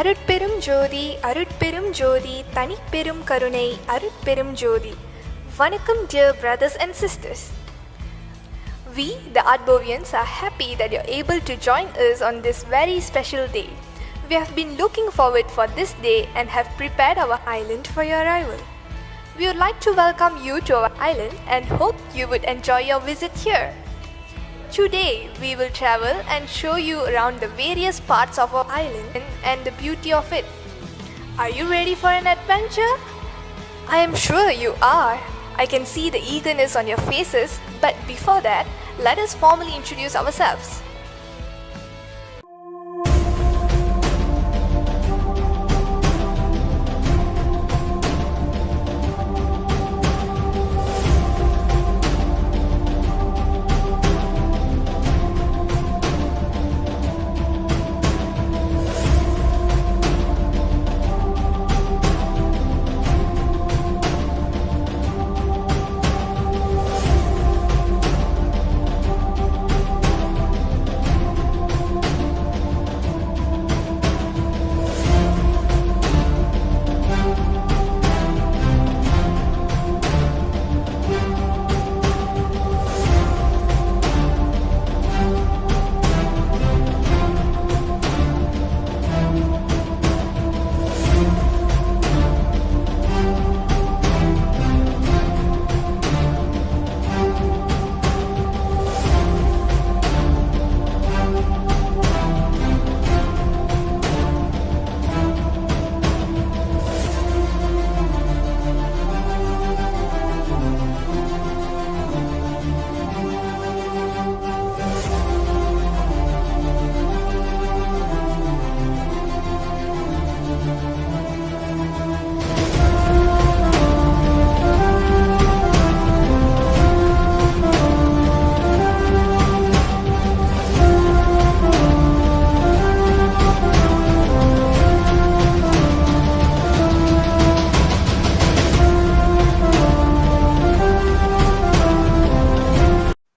அருட்பெரும் ஜோதி அருட்பெரும் ஜோதி தனிப்பெரும் கருணை அருட்பெரும் ஜோதி. வணக்கம் dear brothers and sisters. We, the Artbowians, are happy that you're able to join us on this very special day. We have been looking forward for this day and have prepared our island for your arrival. We would like to welcome you to our island and hope you would enjoy your visit here. Today, we will travel and show you around the various parts of our island and the beauty of it. Are you ready for an adventure? I am sure you are. I can see the eagerness on your faces, but before that, let us formally introduce ourselves.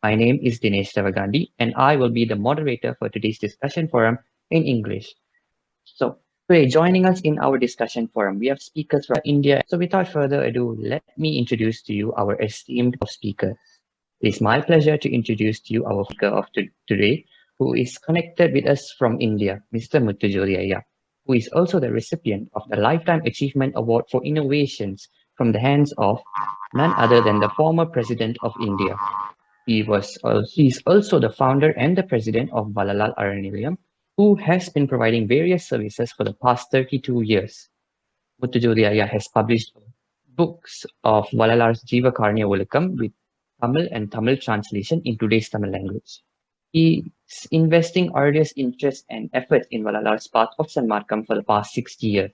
My name is Dinesh Ravagandhi, and I will be the moderator for today's discussion forum in English. So, today, joining us in our discussion forum, we have speakers from India. So, without further ado, let me introduce to you our esteemed speakers. It is my pleasure to introduce to you our speaker of today, who is connected with us from India, Mr. Muthujothi Aiyya, who is also the recipient of the Lifetime Achievement Award for Innovations from the hands of none other than the former President of India. He is also the founder and the president of Valalal Araniliyam, who has been providing various services for the past 32 years. Muthujothi Aiyya has published books of Valalar's Jiva Karniya Olakam with Tamil and Tamil translation in today's Tamil language. He is investing arduous interest and effort in Valalar's path of Sanmarkam for the past 60 years.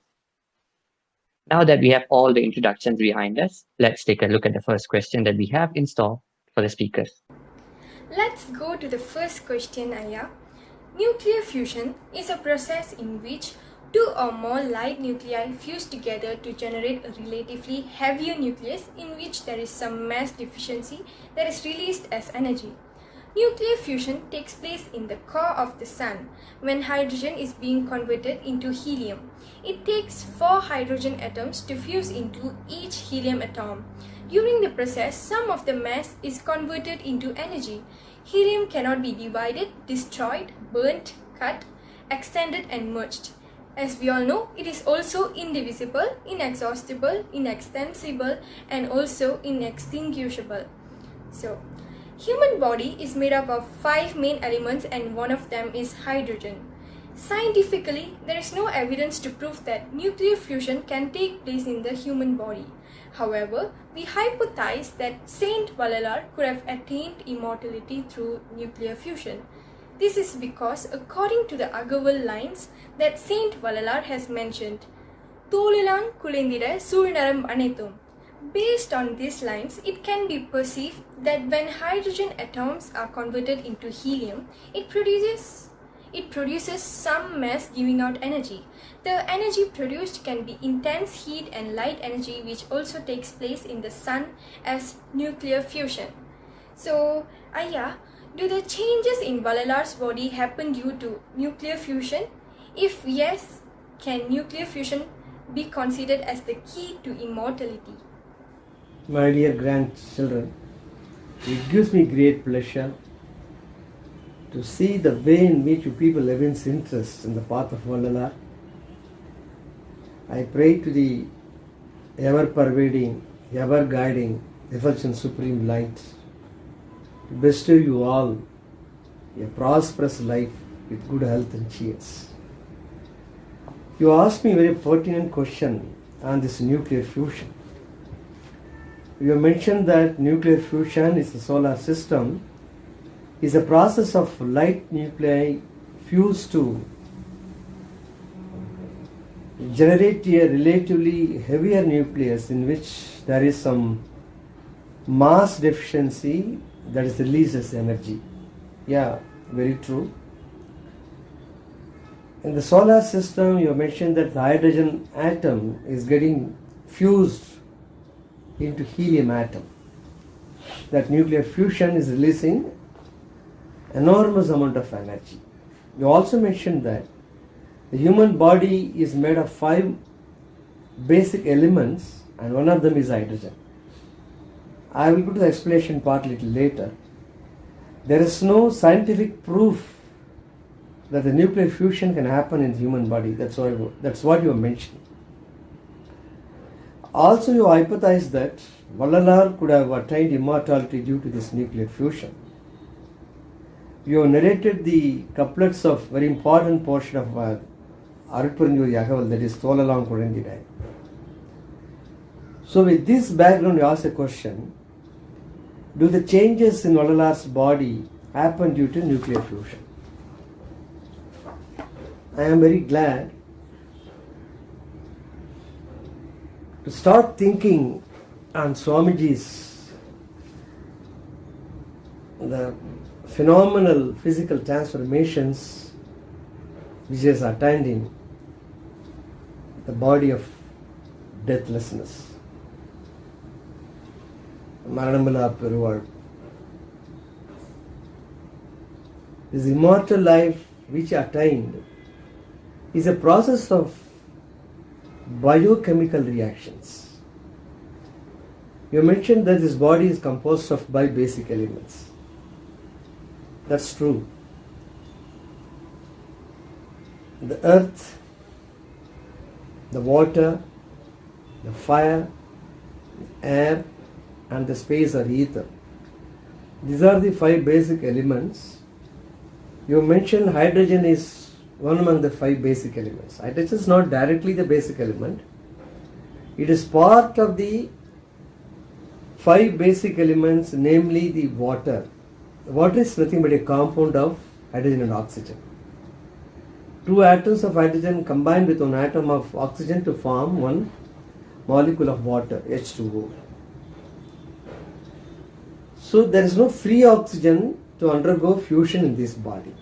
Now that we have all the introductions behind us, let's take a look at the first question that we have in store for the speakers. Let's go to the first question, Aiyya. Nuclear fusion is a process in which two or more light nuclei fuse together to generate a relatively heavier nucleus in which there is some mass deficiency that is released as energy. Nuclear fusion takes place in the core of the Sun when hydrogen is being converted into helium. It takes 4 hydrogen atoms to fuse into each helium atom. During the process, some of the mass is converted into energy. Helium cannot be divided, destroyed, burnt, cut, extended and merged. As we all know, it is also indivisible, inexhaustible, inextensible and also inextinguishable. So, human body is made up of 5 main elements and one of them is hydrogen. Scientifically, there is no evidence to prove that nuclear fusion can take place in the human body. However, we hypothesize that Saint Valalar could have attained immortality through nuclear fusion. This is because, according to the Agaval lines that Saint Valalar has mentioned, Tholilang kulendira sulnaram anetum. Based on these lines, it can be perceived that when hydrogen atoms are converted into helium, it produces some mass giving out energy. The energy produced can be intense heat and light energy, which also takes place in the Sun as nuclear fusion. So, Aiyya, do the changes in Valalar's body happen due to nuclear fusion? If yes, Can nuclear fusion be considered as the key to immortality? My dear grandchildren, it gives me great pleasure to see the way in which you people evince interest in the path of Vallalar. I pray to the ever-pervading, ever-guiding, effulgent supreme light to bestow you all a prosperous life with good health and cheers. You asked me a very pertinent question on this nuclear fusion. You mentioned that nuclear fusion is a solar system, is a process of light nuclei fused to generate a relatively heavier nucleus in which there is some mass deficiency that is released as energy. Yeah, very true. In the solar system, you mentioned that the hydrogen atom is getting fused into helium atom. That nuclear fusion is releasing enormous amount of energy. You also mentioned that the human body is made of 5 basic elements and one of them is hydrogen. I will go to the explanation part a little later. There is no scientific proof that the nuclear fusion can happen in the human body. That's what you mentioned. Also, you hypothesized that Vallalar could have attained immortality due to this nuclear fusion. You narrated the couplets of very important portion of Artbow, that is Tholalam Kurendidai. So with this background, you ask a question: do the changes in Vallalar's body happen due to nuclear fusion? I am very glad to start thinking on Swamiji's the phenomenal physical transformations which he has attained in the body of deathlessness. Maranamala Peruval. This immortal life which he attained is a process of biochemical reactions. You mentioned that this body is composed of 5 basic elements. That's true. The earth, the water, the fire, the air, and the space or ether. These are the 5 basic elements. You mentioned hydrogen is one among the 5 basic elements. Hydrogen is not directly the basic element. It is part of the 5 basic elements, namely the water. Water is nothing but a compound of hydrogen and oxygen. 2 atoms of hydrogen combine with 1 atom of oxygen to form 1 molecule of water, H2O. So there is no free oxygen to undergo fusion in this body,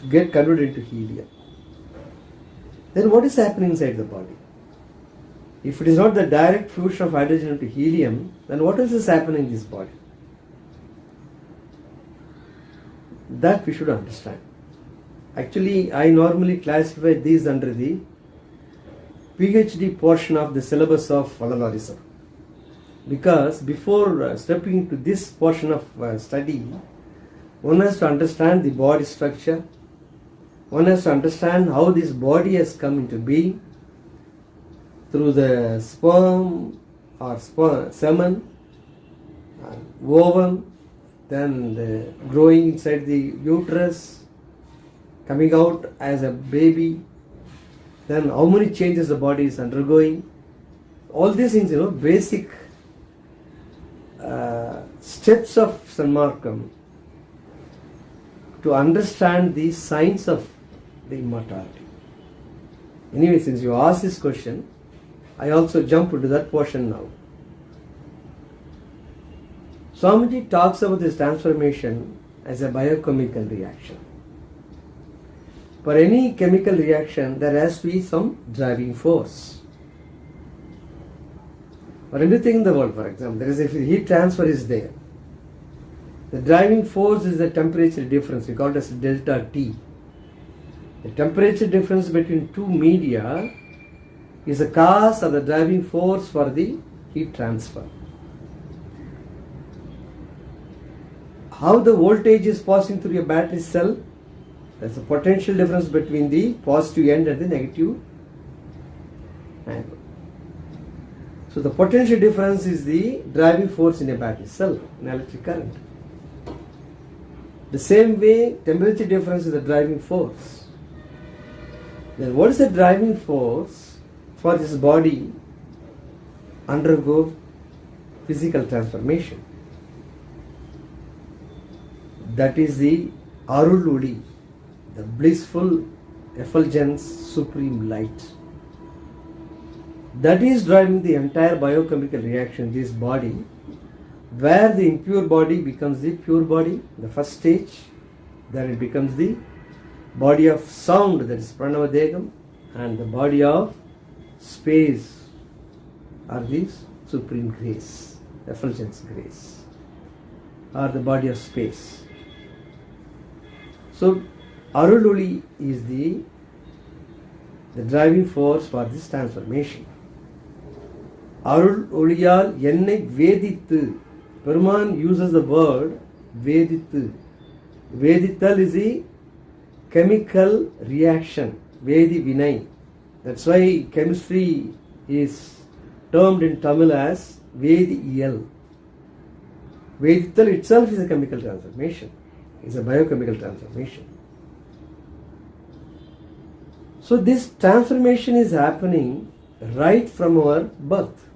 to get converted into helium. Then what is happening inside the body? If it is not the direct fusion of hydrogen into helium, then what else is happening in this body? That we should understand. Actually, I normally classify these under the PhD portion of the syllabus of Vallalarism. Because before stepping into this portion of study, one has to understand the body structure. One has to understand how this body has come into being through the sperm or semen, ovum, then the growing inside the uterus, coming out as a baby, then how many changes the body is undergoing. All these things, basic steps of Sanmarkam to understand the science of the immortality. Anyway, since you asked this question, I also jump into that portion now. Swamiji talks about this transformation as a biochemical reaction. For any chemical reaction, there has to be some driving force. For anything in the world, for example, there is a heat transfer is there. The driving force is the temperature difference. We call it as delta T. The temperature difference between two media is the cause or the driving force for the heat transfer. How the voltage is passing through a battery cell? There's a potential difference between the positive end and the negative angle. So the potential difference is the driving force in a battery cell, in electric current. The same way, temperature difference is the driving force. Then what is the driving force for this body undergo physical transformation? That is the Arululi, the blissful effulgence supreme light. That is driving the entire biochemical reaction in this body, where the impure body becomes the pure body, the first stage. Then it becomes the body of sound, that is Pranavadegam, and the body of space are these supreme grace, effulgence grace, or the body of space. So Arululi is the driving force for this transformation. Arul Oliyal Yennek Vedithu. Peruman uses the word Vedithu. Vedital is the chemical reaction, Vedi Vinay. That's why chemistry is termed in Tamil as Vediyal. Vedital itself is a chemical transformation, is a biochemical transformation. So this transformation is happening right from our birth.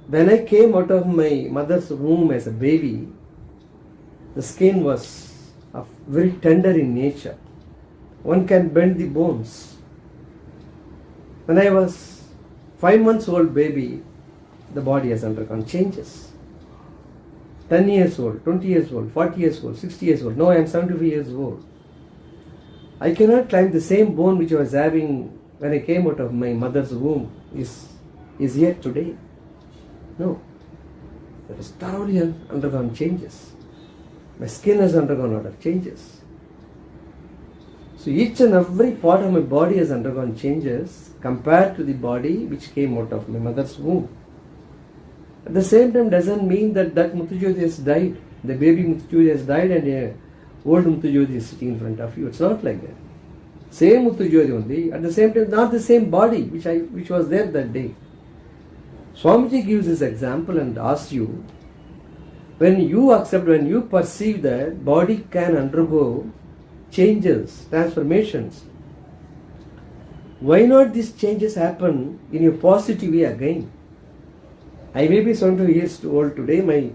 When I came out of my mother's womb as a baby, the skin was very tender in nature. One can bend the bones. When I was 5 months old baby, the body has undergone changes. 10 years old, 20 years old, 40 years old, 60 years old. Now I am 75 years old. I cannot climb the same bone which I was having when I came out of my mother's womb is yet today. No. It has thoroughly undergone changes. My skin has undergone a lot of changes. So each and every part of my body has undergone changes compared to the body which came out of my mother's womb. At the same time doesn't mean that Muthujothi has died. The baby Muthujothi has died and a old Muthujothi is sitting in front of you. It's not like that. Same Muthujothi only. At the same time, not the same body which was there that day. Swamiji gives this example and asks you, when you accept, when you perceive that body can undergo changes, transformations, why not these changes happen in a positive way again? I may be 75 years old today, my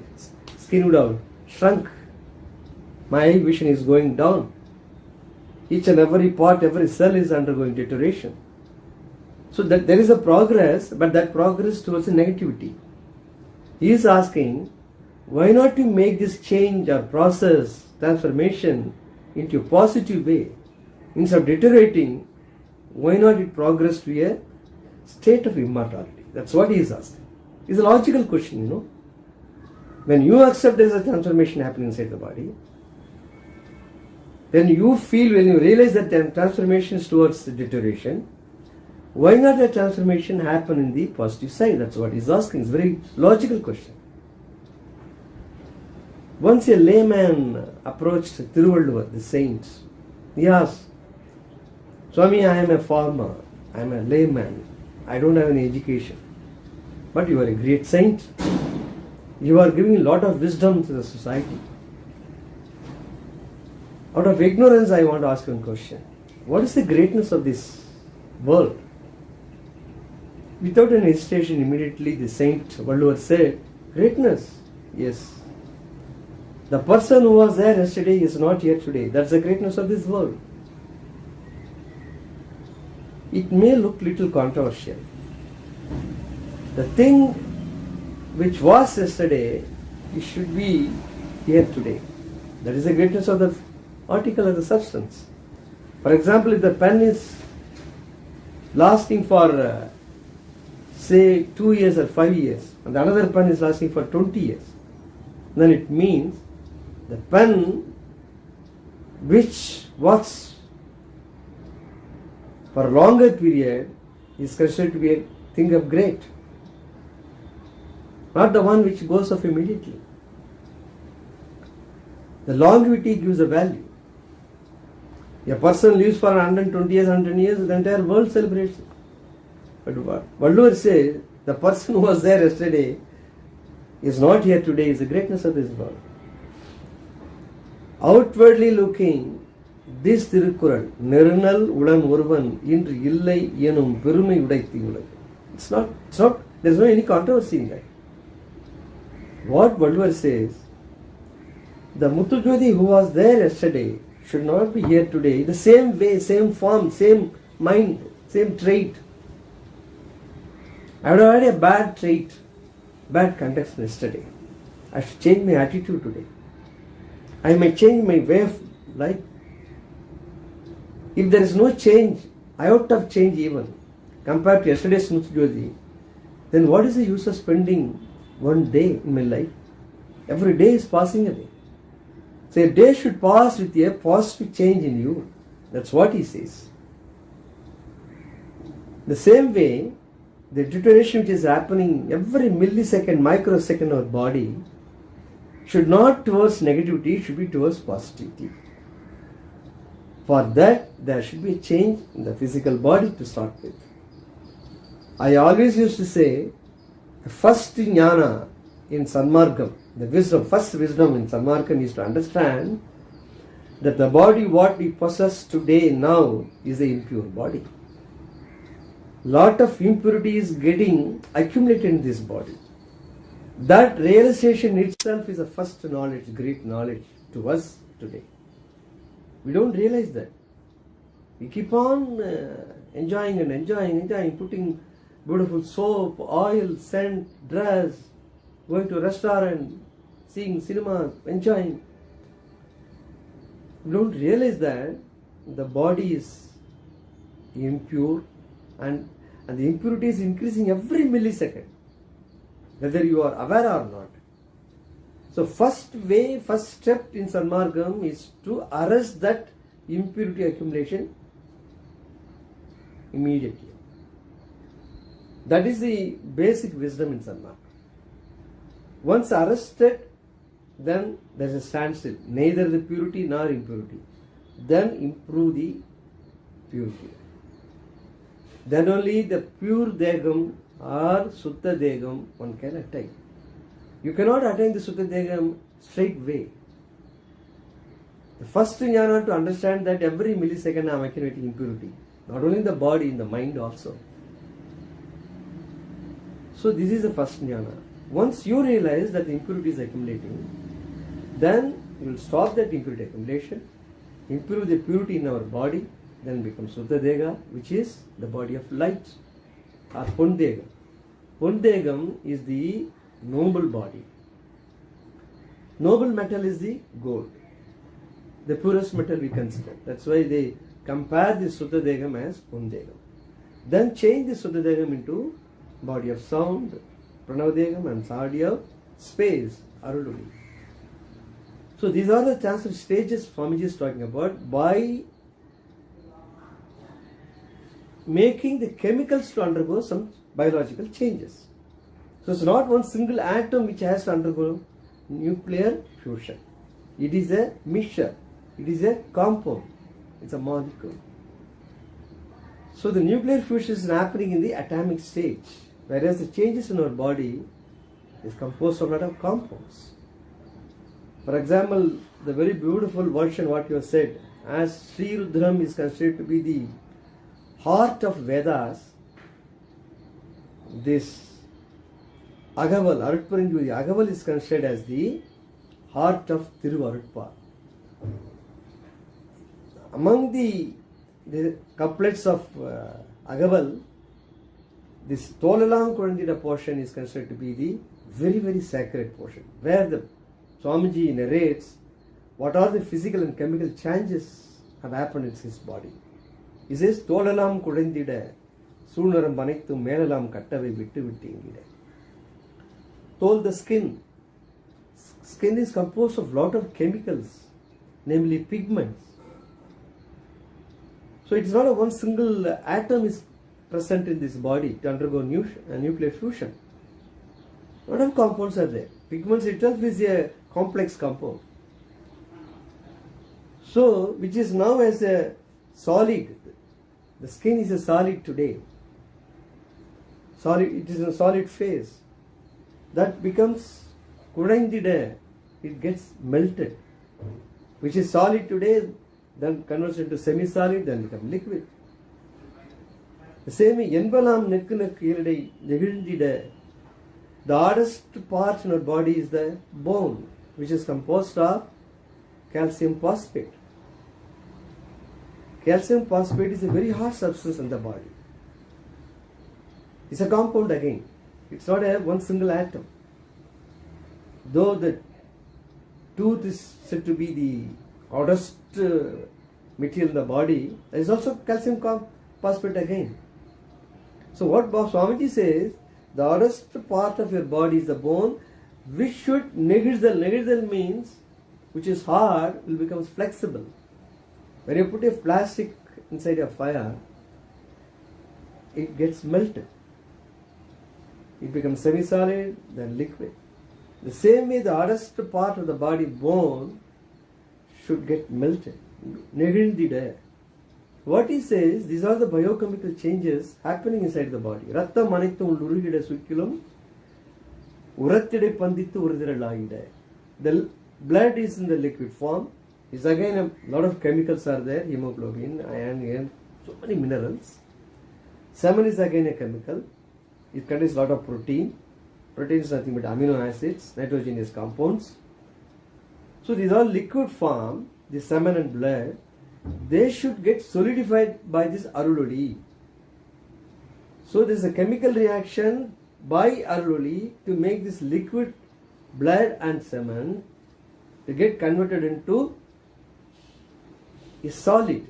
skin would have shrunk. My vision is going down. Each and every part, every cell is undergoing deterioration. So that there is a progress, but that progress towards a negativity. He is asking, why not to make this change or process, transformation into a positive way? Instead of deteriorating, why not it progress to a state of immortality? That's what he is asking. It's a logical question, you know. When you accept there is a transformation happening inside the body, then you feel, when you realize that transformation is towards the deterioration, why not that transformation happen in the positive side? That's what he's asking. It's a very logical question. Once a layman approached Thiruvalluvar, the saint, he asked, Swami, I am a farmer, I am a layman, I don't have any education. But you are a great saint. You are giving a lot of wisdom to the society. Out of ignorance, I want to ask you one question. What is the greatness of this world? Without any hesitation, immediately the saint Valluvar said, greatness, yes. The person who was there yesterday is not here today. That's the greatness of this world. It may look little controversial. The thing which was yesterday, it should be here today. That is the greatness of the article or the substance. For example, if the pen is lasting for say 2 years or 5 years, and the another pen is lasting for 20 years, then it means the pen which works for a longer period is considered to be a thing of great, not the one which goes off immediately. The longevity gives a value. A person lives for 120 years, 100 years, the entire world celebrates it. But what Vallur says, the person who was there yesterday is not here today, is the greatness of this world. Outwardly looking, this Tirukkural, Nirunal Udan Urvan, Indru Illai Yenum Perumai Udaithi Ulagam. It's not, there's no any controversy in that. What Vallur says, the Muthujothi who was there yesterday should not be here today. The same way, same form, same mind, same trait. I would have had a bad trait, bad context yesterday. I should change my attitude today. I may change my way of life. If there is no change, iota of change even, compared to yesterday's Muthujothi, then what is the use of spending one day in my life? Every day is passing away. So a day should pass with a positive change in you. That's what he says. The same way, the deterioration which is happening every millisecond, microsecond of our body should not towards negativity, should be towards positivity. For that, there should be a change in the physical body to start with. I always used to say, the first jnana in Sanmargam, the wisdom, first wisdom in Sanmargam is to understand that the body what we possess today now is the impure body. Lot of impurity is getting accumulated in this body. That realization itself is a first knowledge, great knowledge to us today. We don't realize that. We keep on enjoying, putting beautiful soap, oil, scent, dress, going to a restaurant, seeing cinema, enjoying. We don't realize that the body is impure and the impurity is increasing every millisecond, whether you are aware or not. So first step in Sanmargam is to arrest that impurity accumulation immediately. That is the basic wisdom in Sanmargam. Once arrested, then there is a standstill, neither the purity nor impurity. Then improve the purity. Then only the pure Degam or Sutta Degam one can attain. You cannot attain the Sutta Degam straight way. The first jnana to understand that every millisecond I am accumulating impurity, not only in the body, in the mind also. So this is the first jnana. Once you realize that the impurity is accumulating, then you will stop that impurity accumulation, improve the purity in our body, then become Suddha-dega, which is the body of light, or Pundegam. Pundegam is the noble body. Noble metal is the gold, the purest metal we consider. That's why they compare the Suddha-degam as Pundegam. Then change the Suddha-degam into body of sound, Pranavadegam, and body of space, Arululi. So these are the transfer stages Swamiji is talking about by making the chemicals to undergo some biological changes. So it's not one single atom which has to undergo nuclear fusion. It is a mixture. It is a compound. It's a molecule. So the nuclear fusion is happening in the atomic stage, whereas the changes in our body is composed of a lot of compounds. For example, the very beautiful version what you have said, as Sri Rudram is considered to be the heart of Vedas, this Agaval, Artpurinjuri, Agaval is considered as the heart of Thiruvarutpa. Among the couplets of Agaval, this Tolalam Kurandida portion is considered to be the very, very sacred portion, where the Swamiji narrates what are the physical and chemical changes have happened in his body. He says, Tolalam Kurandida, Sunaram Banittu Melalam Kattave Vittu Vittingida. Told the skin. Skin is composed of lot of chemicals, namely pigments. So it's not a one single atom is present in this body to undergo nuclear fusion. A lot of compounds are there. Pigments itself is a complex compound. So, which is now as a solid. The skin is a solid today. Solid, it is in a solid phase. That becomes kudaindida, it gets melted. Which is solid today, then converts into semi-solid, then become liquid. The same way, enbalam nekku iradai negindida. The hardest part in our body is the bone, which is composed of calcium phosphate. Calcium phosphate is a very hard substance in the body. It's a compound again. It's not a one single atom. Though the tooth is said to be the hardest material in the body, there is also calcium phosphate again. So what Swamiji says, the hardest part of your body is the bone, which should negidal. Negidal means, which is hard, will become flexible. When you put a plastic inside a fire, it gets melted. It becomes semi-solid, then liquid. The same way, the hardest part of the body, bone, should get melted. Negindida. What he says, these are the biochemical changes happening inside the body. Ratta manithu urugida sukilum urattide pandithu urudiralaide. The blood is in the liquid form. It's again a lot of chemicals are there, hemoglobin, iron, so many minerals. Semen is again a chemical. It contains a lot of protein. Protein is nothing but amino acids, nitrogenous compounds. So these are liquid form, the semen and blood. They should get solidified by this aruloli. So there is a chemical reaction by aruloli to make this liquid blood and semen to get converted into a solid,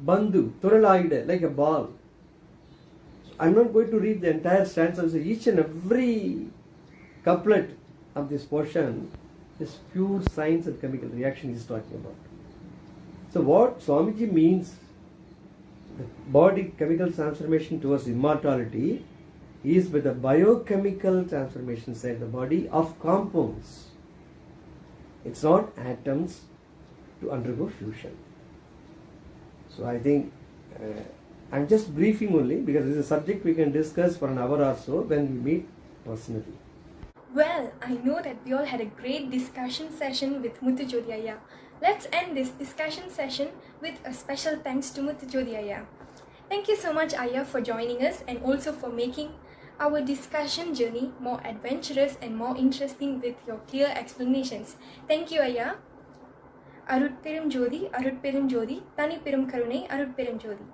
bandhu, turalaide, like a ball. So I'm not going to read the entire stanza. So each and every couplet of this portion is pure science and chemical reaction he's talking about. So what Swamiji means, the body chemical transformation towards immortality is by the biochemical transformation inside the body of compounds. It's not atoms to undergo fusion. So I think I'm just briefing only because this is a subject we can discuss for an hour or so when we meet personally. Well, I know that we all had a great discussion session with Muthujothi Aiyya. Let's end this discussion session with a special thanks to Muthujothi Aiyya. Thank you so much, Aiyya, for joining us and also for making our discussion journey more adventurous and more interesting with your clear explanations. Thank you, Aiyya. Arutperum Jodi, Tani Perum Karunai, Arutperum Jodi.